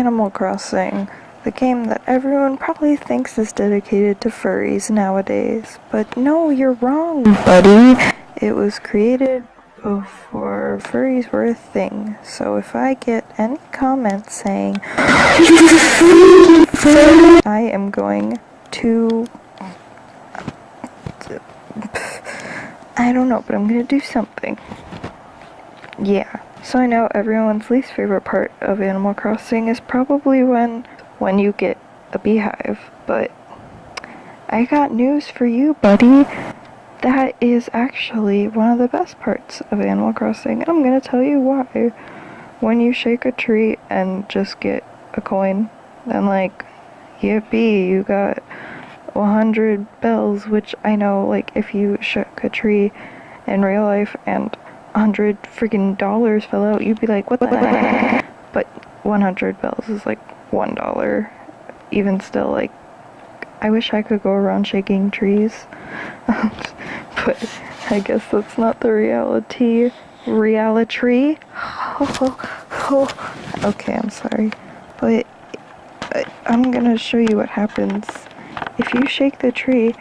Animal Crossing, the game that everyone probably thinks is dedicated to furries nowadays. But no, you're wrong, buddy. It was created before furries were a thing. So if I get any comments saying, I am going to... I don't know, but I'm gonna do something. Yeah. So I know everyone's least favorite part of Animal Crossing is probably when you get a beehive, but I got news for you, buddy. That is actually one of the best parts of Animal Crossing, and I'm gonna tell you why. When you shake a tree and just get a coin, then like, yippee, you got 100 bells, which I know, like, if you shook a tree in real life and 100 freaking dollars fell out, you'd be like, what the heck? But 100 bells is like $1. Even still, like, I wish I could go around shaking trees. But I guess that's not the reality. Reality? Okay, I'm sorry. But I'm gonna show you what happens if you shake the tree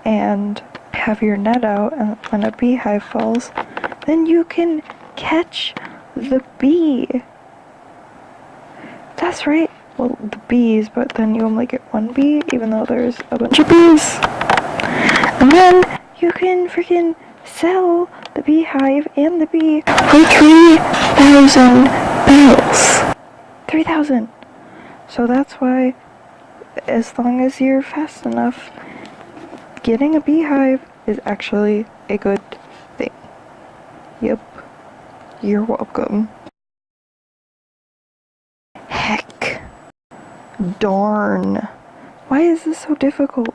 and have your net out, and when a beehive falls, then you can catch the bee. That's right. Well, the bees, but then you only get one bee, even though there's a bunch of bees. And then you can freaking sell the beehive and the bee for 3,000 bells. 3,000. So that's why, as long as you're fast enough, getting a beehive is actually a good thing. Yep. You're welcome. Heck. Darn. Why is this so difficult?